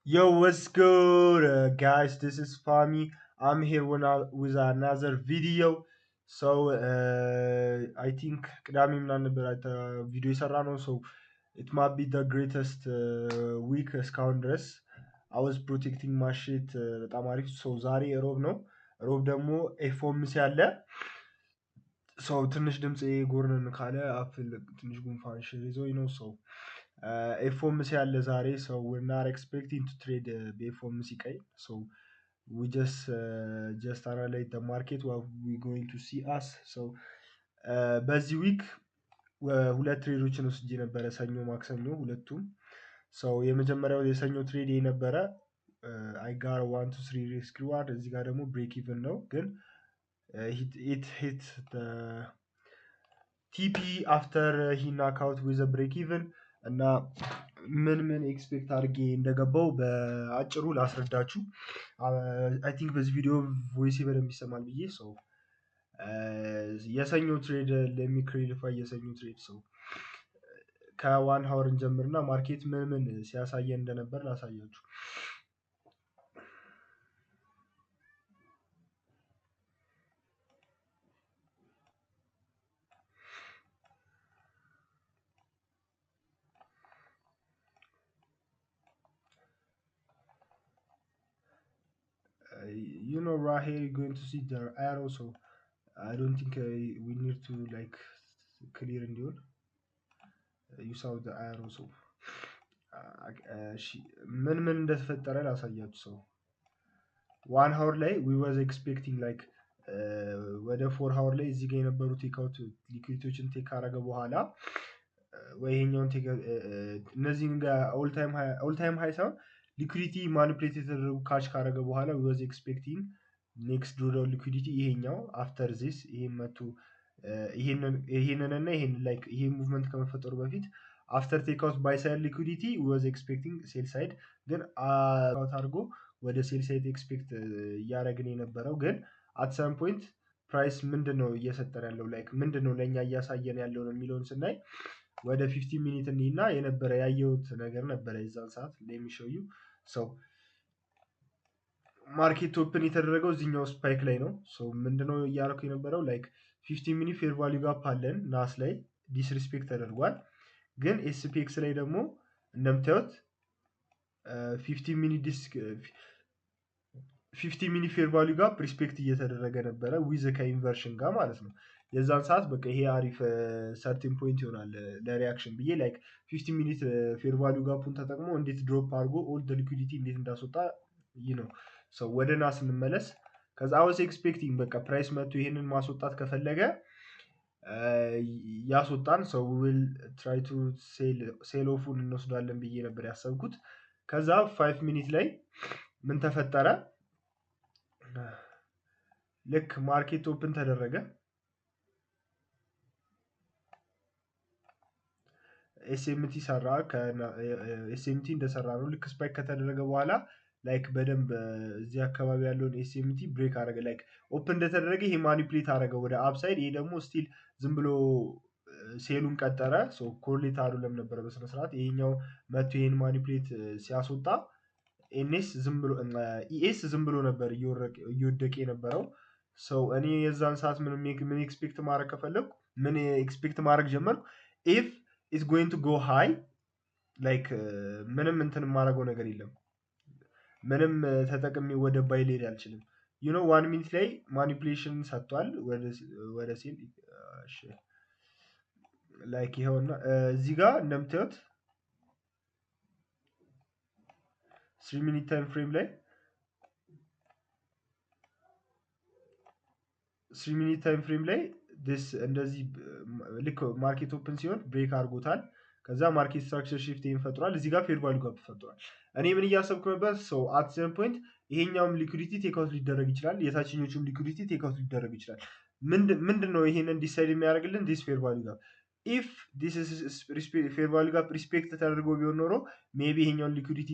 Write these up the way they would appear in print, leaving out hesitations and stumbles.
Yo, what's good, guys? This is Fami. I'm here with another video. I think ቅዳሜ ምናምን ነበር ቪዲዮ የሰራ ነው። it might be the greatest week እስካሁን ድረስ I was protecting my shit በጣም አሪፍ። ዛሬ ሮብ ነው። ሮብ ደግሞ ኤፎምሲ አለ። ትንሽ ድምፄ ጎርነን ካለ አፕል ትንሽ ጉንፋን ይዞኝ ነው። ኤፎምሲ አለ ዛሬ። we're not expecting to trade በኤፎምሲ ቀይ we just analyze the market what we going to see us በዚህ ዊክ ሁለት ትሬዶችን ወስጄ ነበረ፣ ሰኞ ማክሰኞ ሁለቱም። የመጀመሪያው የሰኞ ትሬድ የነበረ I got 1 to 3 risk reward። እዚህ ጋር ደግሞ ብሬክ ኢቨን ነው፣ ግን it hit the TP after he knock out with a break even እና ምን ኤክስፔክት አድርጌ እንደገባው በአጭሩ ላስረዳችሁ። አይ ቲንክ በዚህ ቪዲዮ ቮይሴ በደንብ ይሰማል ብዬ የሰኞ ትሬድ ለሚክሪሊፋይ የሰኞ ትሬድ ከዋን ሀወር እንጀምርና ማርኬት ምን ሲያሳየን እንደነበር ላሳያችሁ። You know, right here you're going to see the arrow, so I don't think we need to like clear እንዲሆን you saw the arrow ምን እንደተፈጠረ ላሳያችሁ። ዋን ሀወር ላይ we was expecting like ወደ 4 ሀወር ላይ እዚህ ጋር የነበሩ ቴክአውት ሊኩዊዲቲዎችን ቴክ ካረገ በኋላ ወይ ይሄኛውን እነዚህን ጋር ኦል ታይም ሃይ ሳይሆን ሊኩዊዲቲ ማኒፕሌት የተደረጉ ካች ካረገ በኋላ we was expecting ኔክስት ድሮዳውን ሊኩዊዲቲ ይሄኛው አፍተር ዚስ ይሄን መቶ ይሄንንና ይሄን ላይክ ይሄ ሙቭመንት ከመፈጠሩ በፊት አፍተር ቴክአውት ባይ ሳይድ ሊኩዊዲቲ we was expecting ሴል ሳይድ ግን አውት አድርጎ ወደ ሴል ሳይድ ኤክስፔክት እያደረግን የነበረው ግን አት ሰም ፖይንት ፕራይስ ምንድነው እየሰጠን ያለው ላይክ ምንድነው ለኛ እያሳየን ያለው ነው የሚለውን ስናይ ወደ 15 ሚኒት እና የነበረ ያየሁት ነገር ነበረ የዛን ሰዓት ለሚሾዩ ማርኬት ኦፕን የተደረገው እዚህኛው ስፓይክ ላይ ነው። ምንድነው እያደረኩ የነበረው ላይክ 15 ሚኒት ፌር ቫልዩ ጋፕ አለን ናስ ላይ ዲስሪስፔክት ተደርጓል። ግን ኤስፒኤክስ ላይ ደግሞ እንደምታዩት 15 ሚኒት ፌር ቫልዩ ጋፕ ሪስፔክት እየተደረገ ነበረ ዊዝ ከኢንቨርሽን ጋር ማለት ነው። የዛን ሰዓት በቃ ይሄ አሪፍ ሰርቲን ፖይንት ይሆናል ለሪያክሽን ብዬ ላይክ 15 ሚኒት ፌር ቫልዩ ጋፑን ተጠቅሞ እንዴት ድሮፕ አድርጎ ኦል ሊኩዊዲቲ እንዴት እንዳስወጣ ነው። ወደ ናስ እንመለስ። ከዛ አወስ ኤክስፔክቲንግ በቃ ፕራይስ መጥቶ ይሄንን ማስወጣት ከፈለገ ያስወጣን ዊል ትራይ ቱ ሴል ኦፉን እንወስዳለን ብዬ ነበር ያሰብኩት። ከዛ 5 ሚኒት ላይ ምን ተፈጠረ? ልክ ማርኬት ኦፕን ተደረገ፣ ኤስኤምቲ ሰራ። ኤስኤምቲ እንደሰራ ነው ልክ ስፓይክ ከተደረገ በኋላ ላይክ በደንብ እዚህ አካባቢ ያለውን ኤስኤምቲ ብሬክ አደረገ። ላይክ ኦፕን እንደተደረገ ይሄ ማኒፕሌት አደረገ ወደ አፕሳይድ። ይሄ ደግሞ ስቲል ዝም ብሎ ሴሉን ቀጠረ። ኮርሌት አይደለም ነበረ በስነ ስርዓት። ይሄኛው መቶ ይሄን ማኒፕሌት ሲያስወጣ ኢኤስ ዝም ብሎ ነበር እየወደቀ የነበረው። እኔ የዛን ሰዓት ምን ኤክስፔክት ማድረግ ከፈለኩ ምን ኤክስፔክት ማድረግ ጀመርኩ? ኢፍ ኢትስ ጎይንግ ቱ ጎ ሃይ ላይክ ምንም እንትን የማደርገው ነገር የለም፣ ምንም ተጠቅሜ ወደ ባይ ልሄድ አልችልም። ዩ ኖ 1 ሚኒት ላይ ማኒፕሌሽን ሰጥቷል ወደ ሴል ላይክ ይኸውና እዚህ ጋር እንደምታዩት 3 ሚኒት ታይም ፍሬም ላይ 3 ሚኒት ታይም ፍሬም ላይ እንደዚህ ልክ ማርኬት ኦፕን ሲሆን ብሬክ አድርጎታል። ከዛ ማርኬት ስትራክቸር ሽፍት ፈጥሯል። እዚህ ጋር ፌር ቫልዩ ጋፕ ፈጥሯል። እኔ ምን እያሰብኩ ነበር? አት ሰም ፖይንት ይሄኛውም ሊኩዊዲቲ ቴክአውት ሊደረግ ይችላል፣ የታችኞቹም ሊኩዊዲቲ ቴክአውት ሊደረግ ይችላል። ምንድነው ይሄንን ዲሳይድ የሚያደርግልን? ዲስ ፌር ቫልዩ ጋፕ። ኢፍ ዲስ ፌር ቫልዩ ጋፕ ሪስፔክት ተደርጎ ቢሆን ኖሮ ሜቢ ይሄኛውን ሊኩዊዲቲ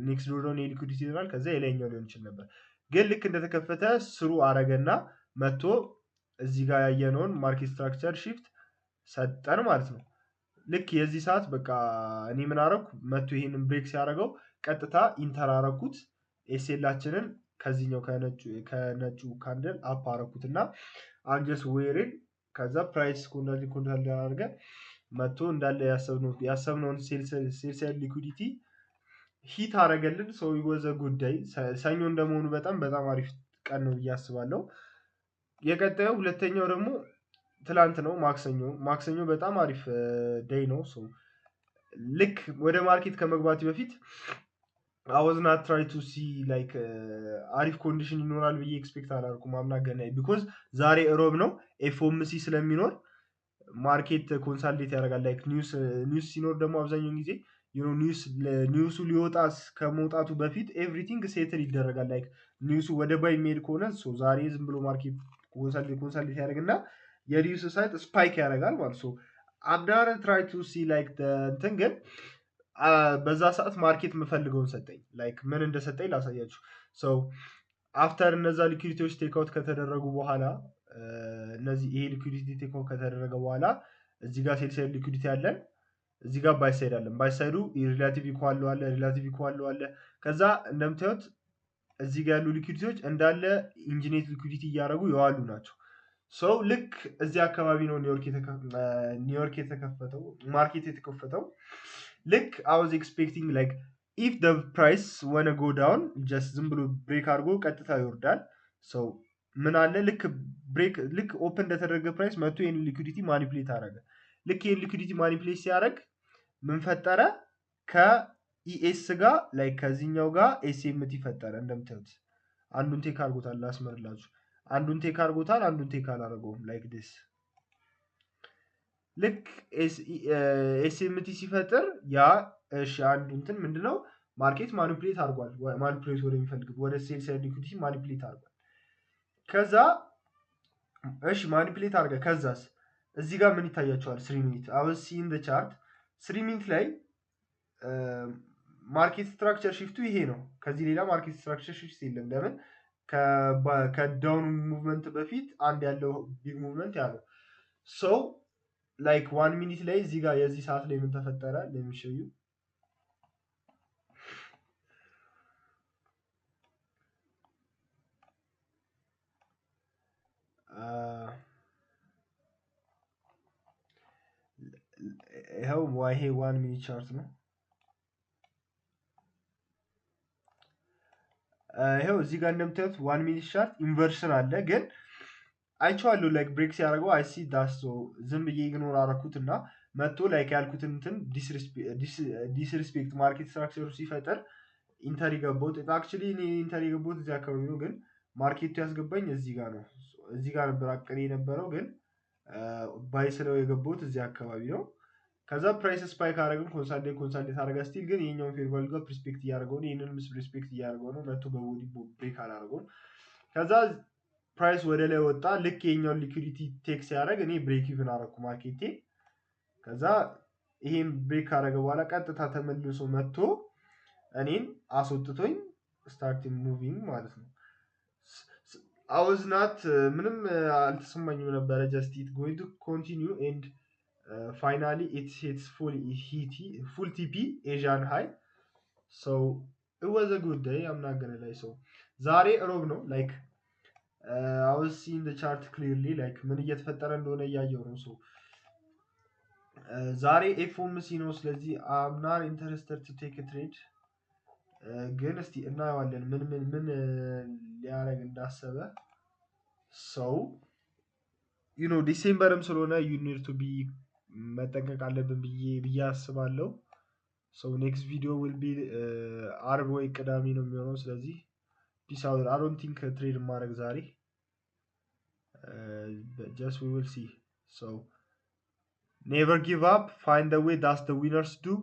ኔክስት ዶሮን የሊኩዊዲቲ ይሆናል፣ ከዛ የላይኛው ሊሆን ይችል ነበር። ግን ልክ እንደተከፈተ ስሩ አረገና መጥቶ እዚህ ጋር ያየነውን ማርኬት ስትራክቸር ሺፍት ሰጠን ማለት ነው። ልክ የዚህ ሰዓት በቃ እኔ ምን አረኩ መቶ ይሄንን ብሬክ ሲያደርገው ቀጥታ ኢንተር አረኩት ኤስኤላችንን ከዚህኛው ከነጩ ካንደል አፕ አረኩት እና አንጀስ ዌርን ከዛ ፕራይስ ኮንትሮል አድርገን መቶ እንዳለ ያሰብነውን ሴልሳይድ ሊኩዲቲ ሂት አረገልን። ሰው ይወዘ ጉዳይ ሰኞ እንደመሆኑ በጣም በጣም አሪፍ ቀን ነው ብዬ አስባለሁ። የቀጣዩ ሁለተኛው ደግሞ ትላንት ነው ማክሰኞ በጣም አሪፍ ዴይ ነው። ሶ ልክ ወደ ማርኬት ከመግባት በፊት I was not try to see like አሪፍ ኮንዲሽን ይኖራል ብዬ ኤክስፔክት አላደረኩም አምና ገና ቢኮዝ ዛሬ እሮብ ነው ኤፍኦምሲ ስለሚኖር ማርኬት ኮንሳልቴት ያደርጋል። ላይክ ኒውስ ሲኖር ደግሞ አብዛኛውን ጊዜ ኒውሱ ሊወጣ ከመውጣቱ በፊት ኤቭሪቲንግ ሴትል ይደረጋል። ላይክ ኒውሱ ወደ ባይ የሚሄድ ከሆነ ዛሬ ዝም ብሎ ማርኬት ኮንሳልቴት ያደርግና የኒውስ ሳይት ስፓይክ ያደርጋል ማለት ነው። አምናር ትራይ ቱ ሲ ላይክ እንትን ግን በዛ ሰዓት ማርኬት የምፈልገውን ሰጠኝ። ላይክ ምን እንደሰጠኝ ላሳያችሁ። ሶ አፍተር እነዛ ሊኩዲቲዎች ቴክአውት ከተደረጉ በኋላ እነዚህ ይሄ ሊኩዲቲ ቴክአውት ከተደረገ በኋላ እዚህ ጋር ሴልሳይድ ሊኩዲቲ አለን፣ እዚህ ጋር ባይሳይድ አለን። ባይሳይዱ ሪላቲቭ ኢኳል አለ፣ ሪላቲቭ ኢኳል አለ። ከዛ እንደምታዩት እዚህ ጋር ያሉ ሊኩዲቲዎች እንዳለ ኢንጂኔት ሊኩዲቲ እያደረጉ የዋሉ ናቸው። ሶ ልክ እዚህ አካባቢ ነው ኒውዮርክ የተከፈተው ማርኬት የተከፈተው። ልክ አይ ዋዝ ኤክስፔክቲንግ ላይክ ኢፍ ደ ፕራይስ ወነ ጎ ዳውን ጀስት ዝም ብሎ ብሬክ አድርጎ ቀጥታ ይወርዳል። ሶ ምን አለ ልክ ኦፕን እንደተደረገ ፕራይስ መቶ ይህን ሊኩዲቲ ማኒፕሌት አደረገ። ልክ ይህን ሊኩዲቲ ማኒፕሌት ሲያደርግ ምን ፈጠረ? ከኢኤስ ጋር ላይ ከዚህኛው ጋር ኤስኤምቲ ፈጠረ። እንደምታዩት አንዱን ቴክ አድርጎታል። ላስመርላችሁ፣ አንዱን ቴክ አድርጎታል፣ አንዱን ቴክ አላደረገውም። ላይክ ዲስ ልክ ኤስኤምቲ ሲፈጥር ያ እሺ አንዱ እንትን ምንድነው ማርኬት ማኒፕሌት አድርጓል። ማኒፕሌት ወደሚፈልግ ወደ ሴልሳይድ ሊኩዲቲ ማኒፕሌት አድርጓል። ከዛ እሺ ማኒፕሌት አድርገ ከዛስ እዚህ ጋር ምን ይታያቸዋል? 3 ሚኒት አሁን ሲን ዘ ቻርት 3 ሚኒት ላይ ማርኬት ስትራክቸር ሽፍቱ ይሄ ነው። ከዚህ ሌላ ማርኬት ስትራክቸር ሽፍት የለም። ለምን ከዳውን ሙቭመንት በፊት አንድ ያለው ቢግ ሙቭመንት ያለው ሶ ላይክ 1 ሚኒት ላይ እዚህ ጋር የዚህ ሰዓት ላይ ምን ተፈጠረ ለሚሸዩ ይሄው ይሄ 1 ሚኒት ቻርት ነው። ይሄው እዚህ ጋር እንደምታዩት 1 ሚኒት ቻርት ኢንቨርሽን አለ። ግን አይቼዋለሁ ላይክ ብሬክ ሲያደርገው አይ ሲ ዳስ ሶ ዝም ብዬ ኢግኖር አደረኩት እና መጥቶ ላይክ ያልኩትን እንትን ዲስሪስፔክት ማርኬት ስትራክቸሩ ሲፈጠር ኢንተር የገባሁት አክቹሊ እኔ ኢንተር የገባሁት እዚህ አካባቢ ነው። ግን ማርኬቱ ያስገባኝ እዚህ ጋር ነው። እዚህ ጋር ነበር አቅሬ የነበረው ግን ባይ ስለው የገባሁት እዚህ አካባቢ ነው። ከዛ ፕራይስ ስፓይክ አደረግን ኮንሳልቴት አደረጋ ስቲል ግን ይሄኛውን ፌር ቫልዩ ጋር ሪስፔክት እያደረገው ነው። ይሄንንም ሪስፔክት እያደረገው ነው። መቶ በቦዲ ብሬክ አላደረገውም። ከዛ ፕራይስ ወደ ላይ ወጣ። ልክ የኛውን ሊኩዲቲ ቴክ ሲያደርግ እኔ ብሬክ ኢቭን አደረኩ ማርኬቴ። ከዛ ይሄን ብሬክ ካደረገ በኋላ ቀጥታ ተመልሶ መጥቶ እኔን አስወጥቶኝ ስታርቲንግ ሙቪንግ ማለት ነው። አውዝ ናት ምንም አልተሰማኝም ነበረ። ጀስት ኢት ጎይንግ ቱ ኮንቲኒዩ ኤንድ ፋይናሊ ኢትስ ሂትስ ፉል ቲፒ ኤዥያን ሃይ ሶ ኢት ዋዝ አ ጉድ ዴይ አም ናት ገና ላይ ሶ ዛሬ እሮብ ነው። ላይክ I was seeing the chart clearly like ምን እየተፈጠረ እንደሆነ እያየው ነው። ሶ ዛሬ ኤፍኦምሲ ነው። ስለዚህ I'm not interested to take a trade ግን እስቲ እናየዋለን ምን ሊያደርግ እንዳሰበ። ሶ you know ዲሴምበርም ስለሆነ you need to be መጠንቀቅ አለብን ብዬ አስባለሁ። ሶ ኔክስት ቪዲዮ will be አርብ ወይ ቅዳሜ ነው የሚሆነው። ስለዚህ ፒስ አውት I don't think ትሬድ ማድረግ ዛሬ but just we will see. So never give up, find the way, that's the winners do.